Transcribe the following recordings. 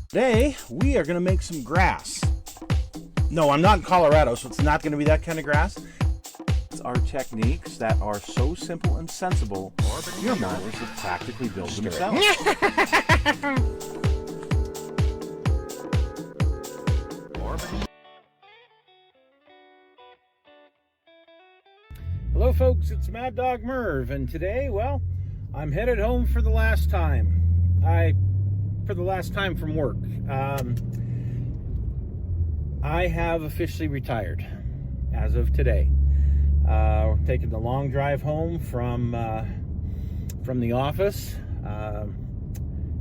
Today, we are going to make some grass. No, I'm not in Colorado, so it's not going to be that kind of grass. It's our techniques that are so simple and sensible, your mothers have practically built themselves. Hello folks, it's Maddog Merv, and today, well, I'm headed home for the last time. For the last time from work. I have officially retired as of today. Taking the long drive home from the office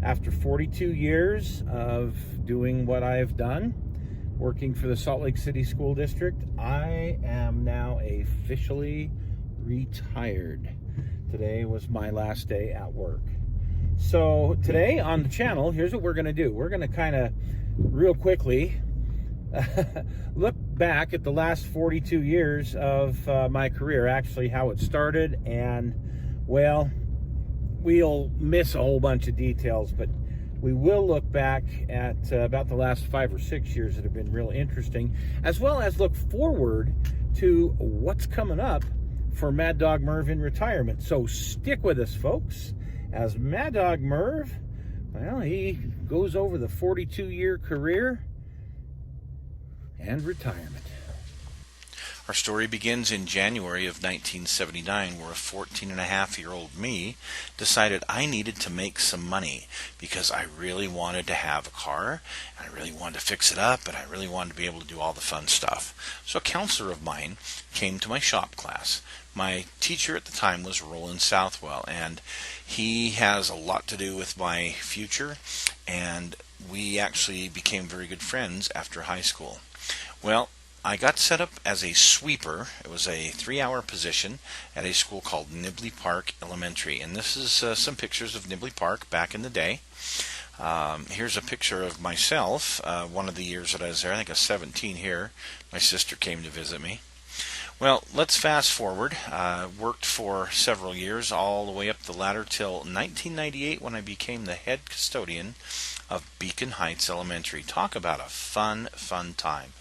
after 42 years of doing what I've done, working for the Salt Lake City School District. I am now officially retired. Today was my last day at work. So today on the channel, here's what we're going to do. We're going to kind of real quickly look back at the last 42 years of my career, actually how it started, and well, we'll miss a whole bunch of details, but we will look back at about the last 5 or 6 years that have been real interesting, as well as look forward to what's coming up for Maddog Merv in retirement. So stick with us, folks, as Maddog Merv, well, he goes over the 42-year career and retirement. Our story begins in January of 1979, where a 14-and-a-half-year-old me decided I needed to make some money because I really wanted to have a car, and I really wanted to fix it up, and I really wanted to be able to do all the fun stuff. So a counselor of mine came to my shop class. My teacher at the time was Roland Southwell, and he has a lot to do with my future, and we actually became very good friends after high school. Well, I got set up as a sweeper. It was a 3-hour position at a school called Nibley Park Elementary, and this is some pictures of Nibley Park back in the day. Here's a picture of myself, one of the years that I was there. I think I was 17 here. My sister came to visit me. Well, let's fast forward. Worked for several years, all the way up the ladder till 1998 when I became the head custodian of Beacon Heights Elementary. Talk about a fun time.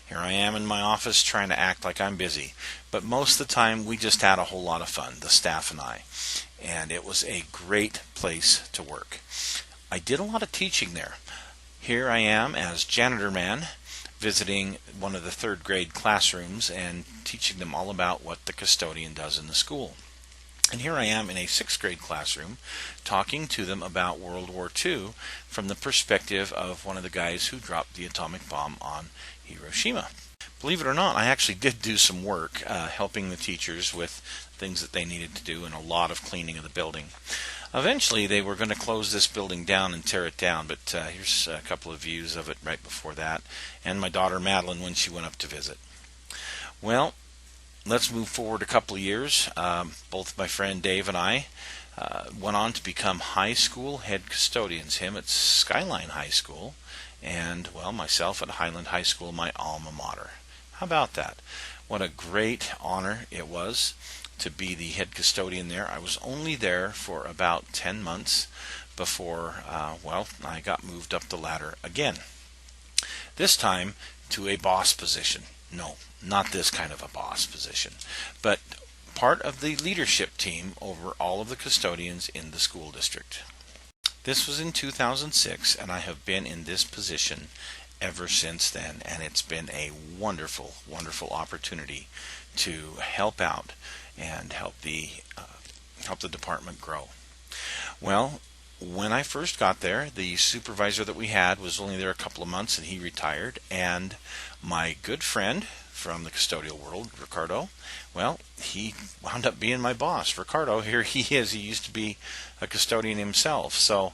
Here I am in my office trying to act like I'm busy, but most of the time we just had a whole lot of fun, the staff and I, and it was a great place to work. I did a lot of teaching there. Here I am as janitor man, visiting one of the 3rd grade classrooms and teaching them all about what the custodian does in the school. And here I am in a 6th grade classroom talking to them about World War II from the perspective of one of the guys who dropped the atomic bomb on Hiroshima. Believe it or not, I actually did do some work helping the teachers with things that they needed to do and a lot of cleaning of the building. Eventually, they were going to close this building down and tear it down, but here's a couple of views of it right before that, and my daughter Madeline when she went up to visit. Well, let's move forward a couple of years. Both my friend Dave and I went on to become high school head custodians, him at Skyline High School, and, well, myself at Highland High School, my alma mater. How about that? What a great honor it was to be the head custodian there. I was only there for about 10 months before, I got moved up the ladder again. This time to a boss position. No, not this kind of a boss position, but part of the leadership team over all of the custodians in the school district. This was in 2006, and I have been in this position ever since then, and it's been a wonderful, wonderful opportunity to help out and help the department grow. Well, when I first got there, the supervisor that we had was only there a couple of months, and he retired, and my good friend from the custodial world, Ricardo, well, he wound up being my boss. Ricardo, here he is. He used to be a custodian himself. So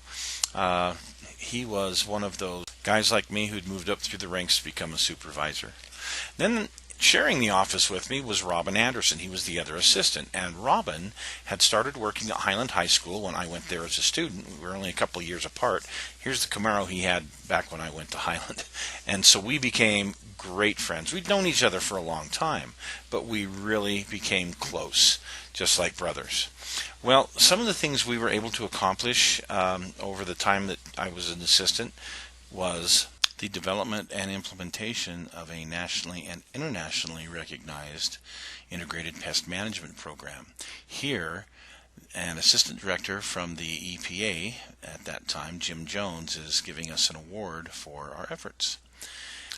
he was one of those guys like me who'd moved up through the ranks to become a supervisor. Then sharing the office with me was Robin Anderson. He was the other assistant. And Robin had started working at Highland High School when I went there as a student. We were only a couple of years apart. Here's the Camaro he had back when I went to Highland. And so we became great friends. We'd known each other for a long time, but we really became close, just like brothers. Well, some of the things we were able to accomplish over the time that I was an assistant was the development and implementation of a nationally and internationally recognized integrated pest management program. Here, an assistant director from the EPA at that time, Jim Jones, is giving us an award for our efforts.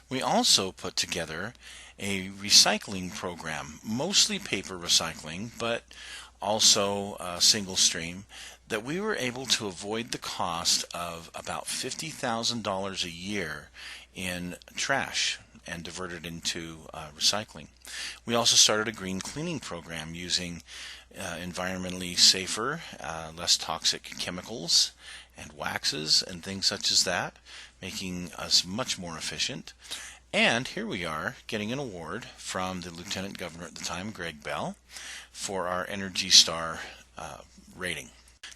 We also put together a recycling program, mostly paper recycling, but also single stream, that we were able to avoid the cost of about $50,000 a year in trash and divert it into recycling. We also started a green cleaning program using environmentally safer, less toxic chemicals and waxes and things such as that, making us much more efficient. And here we are getting an award from the Lieutenant Governor at the time, Greg Bell, for our Energy Star rating.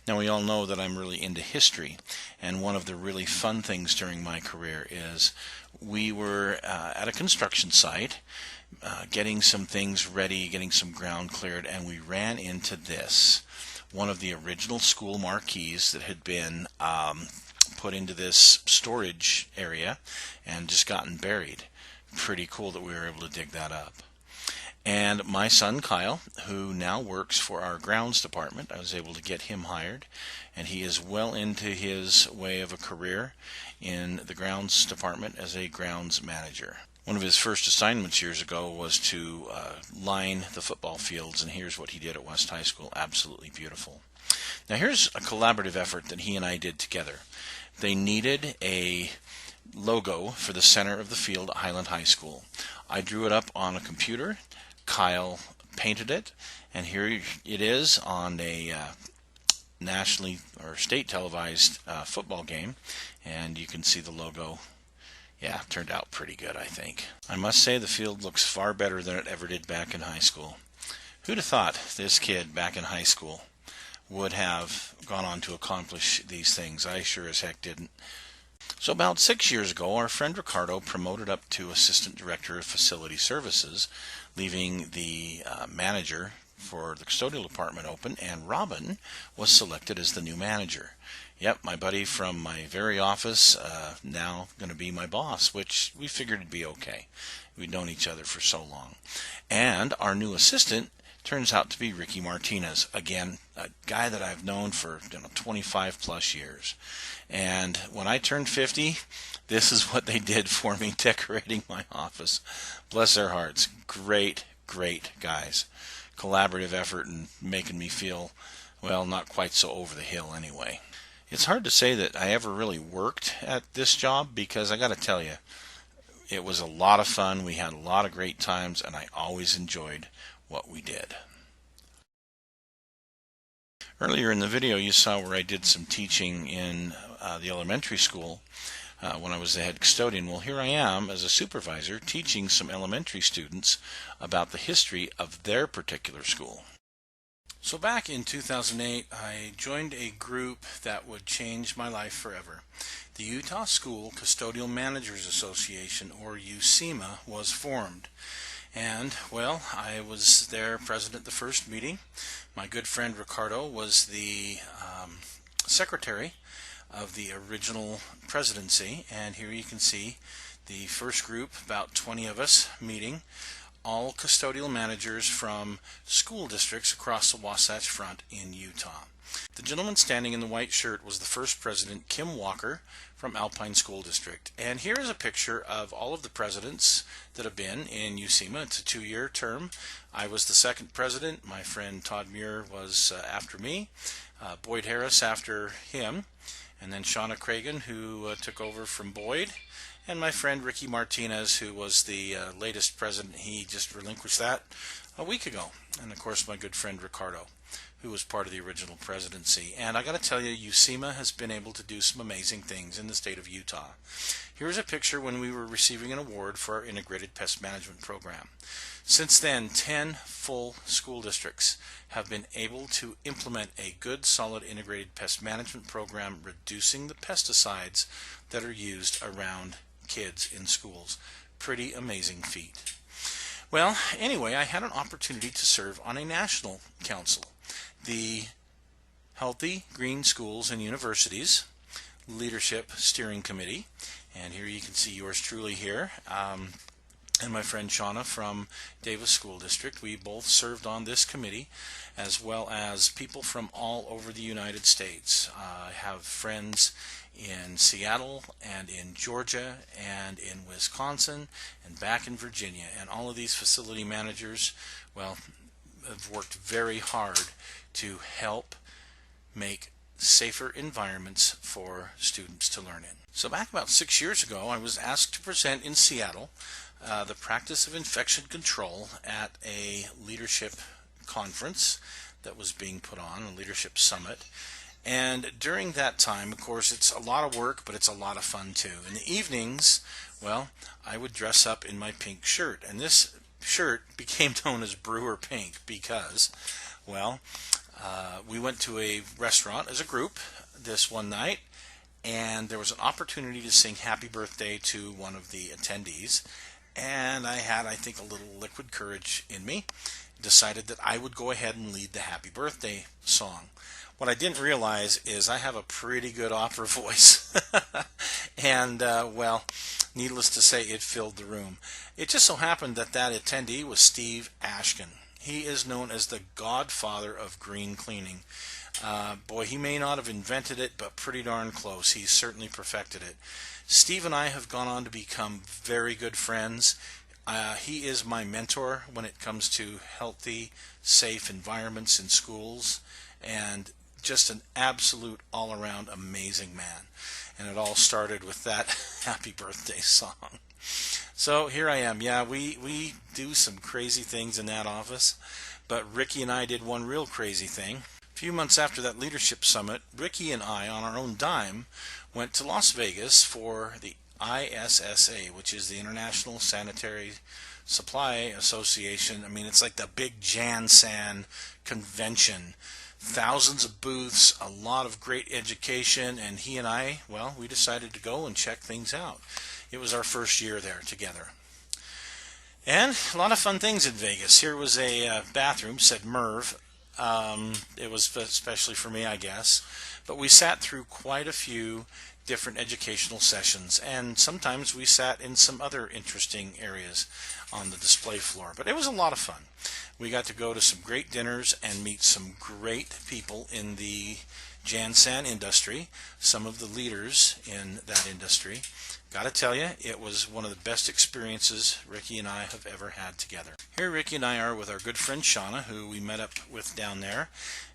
Now, we all know that I'm really into history, and one of the really fun things during my career is we were at a construction site getting some things ready, getting some ground cleared, and we ran into this, one of the original school marquees that had been put into this storage area and just gotten buried. Pretty cool that we were able to dig that up. And my son Kyle, who now works for our grounds department, I was able to get him hired, and he is well into his way of a career in the grounds department as a grounds manager. One of his first assignments years ago was to line the football fields, and here's what he did at West High School. Absolutely beautiful. Now here's a collaborative effort that he and I did together. They needed a logo for the center of the field at Highland High School. I drew it up on a computer. Kyle painted it, and here it is on a nationally or state televised football game, and you can see the logo. Yeah, turned out pretty good, I think. I must say the field looks far better than it ever did back in high school. Who'd have thought this kid back in high school would have gone on to accomplish these things? I sure as heck didn't. So about 6 years ago, our friend Ricardo promoted up to Assistant Director of Facility Services, leaving the manager for the custodial department open, and Robin was selected as the new manager. Yep, my buddy from my very office, now going to be my boss, which we figured it'd be okay. We'd known each other for so long. And our new assistant turns out to be Ricky Martinez. Again, a guy that I've known for 25 plus years. And when I turned 50, this is what they did for me, decorating my office. Bless their hearts. Great, great guys. Collaborative effort and making me feel, well, not quite so over the hill anyway. It's hard to say that I ever really worked at this job, because I got to tell you, it was a lot of fun. We had a lot of great times, and I always enjoyed what we did. Earlier in the video you saw where I did some teaching in the elementary school when I was the head custodian. Well, here I am as a supervisor teaching some elementary students about the history of their particular school. So back in 2008, I joined a group that would change my life forever. The Utah School Custodial Managers Association, or USEMA, was formed. And, well, I was their president the first meeting. My good friend Ricardo was the secretary of the original presidency. And here you can see the first group, about 20 of us meeting, all custodial managers from school districts across the Wasatch Front in Utah. The gentleman standing in the white shirt was the first president, Kim Walker, from Alpine School District. And here is a picture of all of the presidents that have been in USEMA. It's a 2-year term. I was the second president. My friend Todd Muir was after me. Boyd Harris after him. And then Shauna Cragen, who took over from Boyd. And my friend Ricky Martinez, who was the latest president. He just relinquished that a week ago. And of course my good friend Ricardo, who was part of the original presidency. And I got to tell you, USEMA has been able to do some amazing things in the state of Utah. Here's a picture when we were receiving an award for our integrated pest management program. Since then, 10 full school districts have been able to implement a good, solid integrated pest management program, reducing the pesticides that are used around kids in schools. Pretty amazing feat. Well, anyway, I had an opportunity to serve on a national council, the Healthy Green Schools and Universities Leadership Steering Committee, And here you can see yours truly here. And my friend Shauna from Davis School District. We both served on this committee, as well as people from all over the United States. I have friends in Seattle and in Georgia and in Wisconsin and back in Virginia. And all of these facility managers, well, have worked very hard to help make safer environments for students to learn in. So back about 6 years ago, I was asked to present in Seattle the practice of infection control at a leadership conference that was being put on, a leadership summit. And during that time, of course, it's a lot of work, but it's a lot of fun too. In the evenings, well, I would dress up in my pink shirt. And this shirt became known as Brewer Pink because, well, we went to a restaurant as a group this one night, and there was an opportunity to sing Happy Birthday to one of the attendees. And I had, I think, a little liquid courage in me, decided that I would go ahead and lead the Happy Birthday song. What I didn't realize is I have a pretty good opera voice. And, well, needless to say, it filled the room. It just so happened that that attendee was Steve Ashkin. He is known as the godfather of green cleaning. Boy, he may not have invented it, but pretty darn close. He's certainly perfected it. Steve and I have gone on to become very good friends. He is my mentor when it comes to healthy, safe environments in schools, and just an absolute all-around amazing man. And it all started with that Happy Birthday song. So here I am. Yeah, we do some crazy things in that office, but Ricky and I did one real crazy thing. A few months after that leadership summit, Ricky and I, on our own dime, went to Las Vegas for the ISSA, which is the International Sanitary Supply Association. I mean, it's like the big Jansan convention. Thousands of booths, a lot of great education, and he and I, well, we decided to go and check things out. It was our first year there together. And a lot of fun things in Vegas. Here was a bathroom, said Merv. It was especially for me, I guess. But we sat through quite a few different educational sessions, and sometimes we sat in some other interesting areas on the display floor. But it was a lot of fun. We got to go to some great dinners and meet some great people in the Jansan industry, some of the leaders in that industry. Got to tell you, it was one of the best experiences Ricky and I have ever had together. Here Ricky and I are with our good friend Shauna, who we met up with down there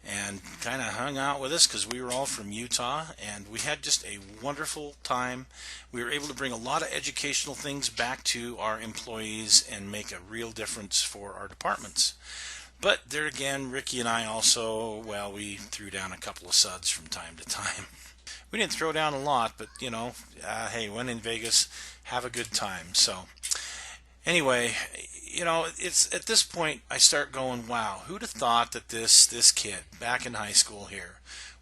and kind of hung out with us because we were all from Utah, and we had just a wonderful time. We were able to bring a lot of educational things back to our employees and make a real difference for our departments. But there again, Ricky and I also, well, we threw down a couple of suds from time to time. We didn't throw down a lot, but, you know, hey, when in Vegas, have a good time. So, anyway, you know, it's at this point I start going, wow, who'd have thought that this kid back in high school here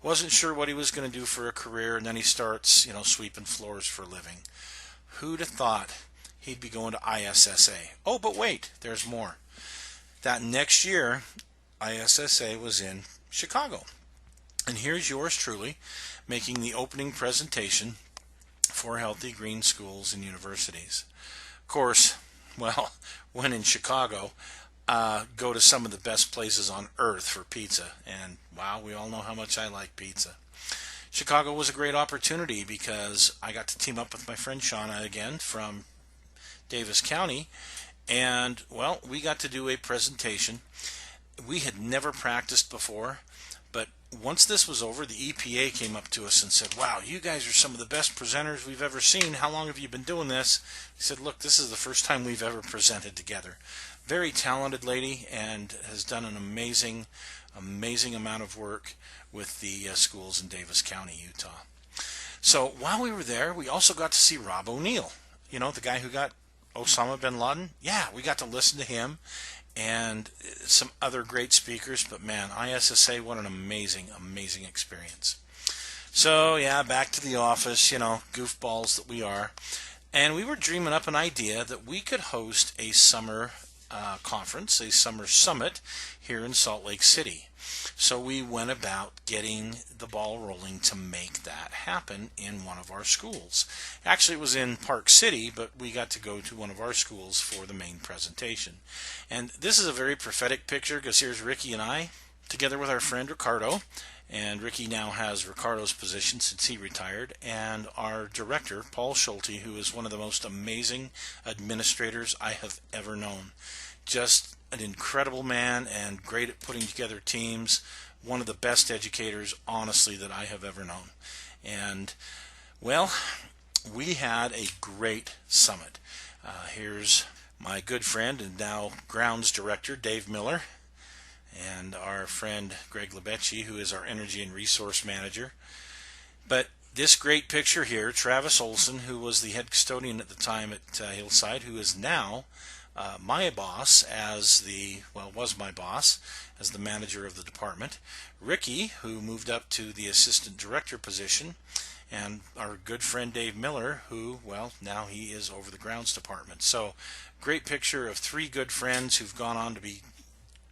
wasn't sure what he was going to do for a career, and then he starts, you know, sweeping floors for a living. Who'd have thought he'd be going to ISSA? Oh, but wait, there's more. That next year, ISSA was in Chicago. And here's yours truly making the opening presentation for healthy green schools and universities. Of course, well, when in Chicago, go to some of the best places on earth for pizza. And wow, we all know how much I like pizza. Chicago was a great opportunity because I got to team up with my friend Shauna again from Davis County. And, well, we got to do a presentation. We had never practiced before, but once this was over, the EPA came up to us and said, wow, you guys are some of the best presenters we've ever seen. How long have you been doing this? He said, look, this is the first time we've ever presented together. Very talented lady, and has done an amazing amount of work with the schools in Davis County, Utah. So while we were there, we also got to see Rob O'Neill, you know, the guy who got Osama bin Laden. Yeah, we got to listen to him and some other great speakers, but man, ISSA, what an amazing experience. So yeah, back to the office, you know, goofballs that we are, and we were dreaming up an idea that we could host a summer conference, a summer summit here in Salt Lake City. So we went about getting the ball rolling to make that happen in one of our schools. Actually, it was in Park City, but we got to go to one of our schools for the main presentation. And this is a very prophetic picture, because here's Ricky and I together with our friend Ricardo. And Ricky now has Ricardo's position since he retired, and our director, Paul Schulte, who is one of the most amazing administrators I have ever known. Just an incredible man and great at putting together teams. One of the best educators, honestly, that I have ever known. And, well, we had a great summit. Here's my good friend and now grounds director, Dave Miller, and our friend Greg Lebecci, who is our energy and resource manager. But this great picture here, Travis Olson, who was the head custodian at the time at Hillside, who is now my boss was my boss as the manager of the department. Ricky, who moved up to the assistant director position, and our good friend Dave Miller, who, well, now he is over the grounds department. So, great picture of three good friends who've gone on to be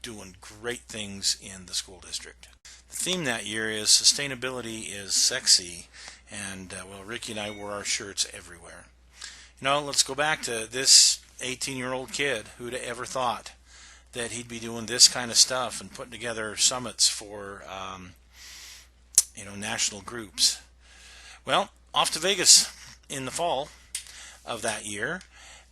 doing great things in the school district. The theme that year is sustainability is sexy, and well, Ricky and I wore our shirts everywhere. Let's go back to this 18-year-old kid. Who'd have ever thought that he'd be doing this kind of stuff and putting together summits for national groups? Well, off to Vegas in the fall of that year.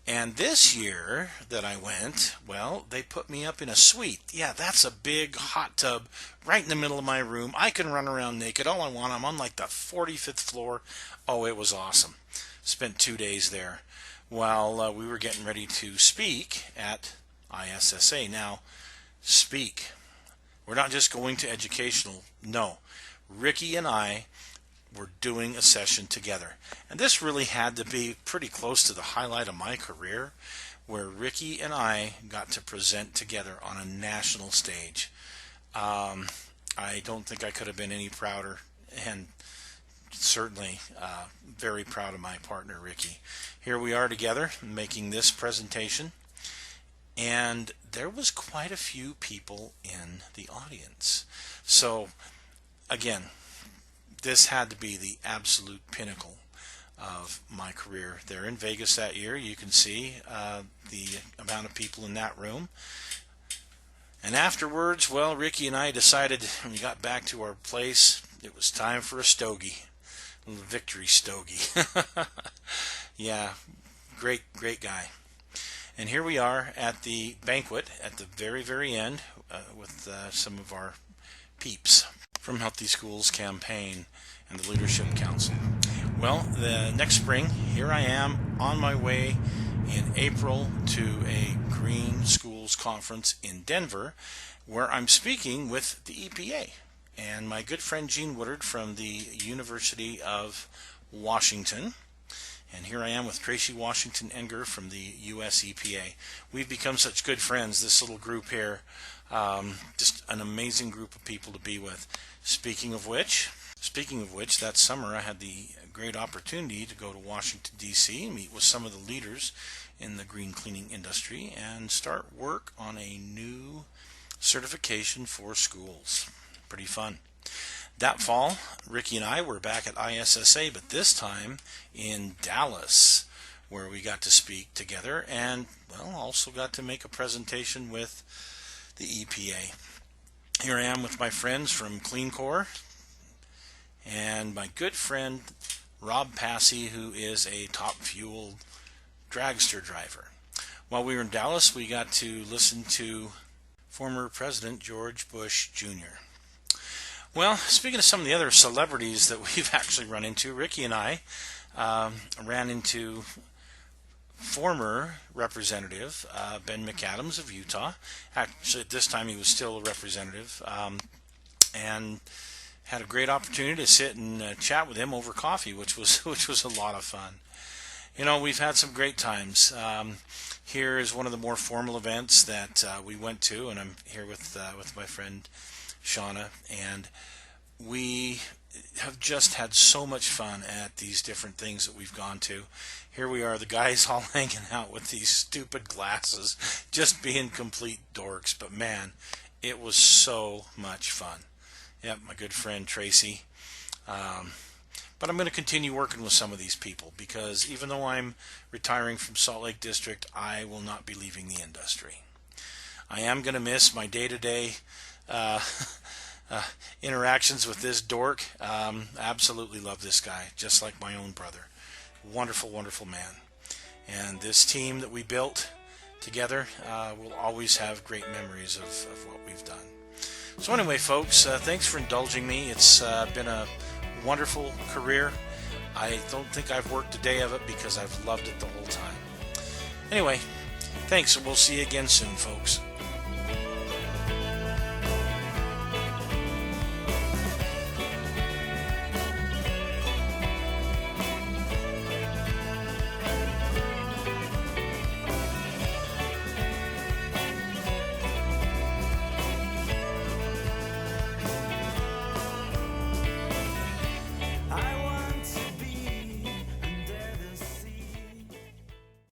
And this year that I went, well, they put me up in a suite. Yeah, that's a big hot tub right in the middle of my room. I can run around naked all I want. I'm on like the 45th floor. Oh, it was awesome. Spent 2 days there while we were getting ready to speak at ISSA. Now, speak. We're not just going to educational. No. Ricky and I were doing a session together. And this really had to be pretty close to the highlight of my career, where Ricky and I got to present together on a national stage. I don't think I could have been any prouder, and certainly very proud of my partner, Ricky. Here we are together making this presentation, and there was quite a few people in the audience. So, again, this had to be the absolute pinnacle of my career there in Vegas that year. You can see the amount of people in that room. And afterwards, well, Ricky and I decided when we got back to our place, it was time for a stogie, a little victory stogie. Yeah, great guy. And here we are at the banquet at the very, very end with some of our peeps from Healthy Schools Campaign and the Leadership Council. Well, the next spring, here I am on my way in April to a Green Schools Conference in Denver, where I'm speaking with the EPA and my good friend Gene Woodard from the University of Washington. And here I am with Tracy Washington Enger from the US EPA. We've become such good friends, this little group here. Just an amazing group of people to be with. Speaking of which, that summer I had the great opportunity to go to Washington, D.C. and meet with some of the leaders in the green cleaning industry and start work on a new certification for schools. Pretty fun. That fall, Ricky and I were back at ISSA, but this time in Dallas, where we got to speak together and, well, also got to make a presentation with the EPA. Here I am with my friends from Clean Core and my good friend Rob Passy, who is a top fuel dragster driver. While we were in Dallas, we got to listen to former President George Bush Jr. Well, speaking of some of the other celebrities that we've actually run into, Ricky and I ran into former Representative Ben McAdams of Utah. Actually, at this time he was still a representative, and had a great opportunity to sit and chat with him over coffee, which was a lot of fun. We've had some great times. Here is one of the more formal events that we went to, and I'm here with my friend Shauna, and we have just had so much fun at these different things that we've gone to. Here we are, the guys all hanging out with these stupid glasses, just being complete dorks. But man, it was so much fun. Yep, my good friend Tracy. But I'm going to continue working with some of these people, because even though I'm retiring from Salt Lake District, I will not be leaving the industry. I am going to miss my day-to-day interactions with this dork. Absolutely love this guy, just like my own brother. Wonderful, wonderful man. And this team that we built together will always have great memories of what we've done. So anyway, folks, thanks for indulging me. It's been a wonderful career. I don't think I've worked a day of it, because I've loved it the whole time. Anyway, thanks, and we'll see you again soon, folks.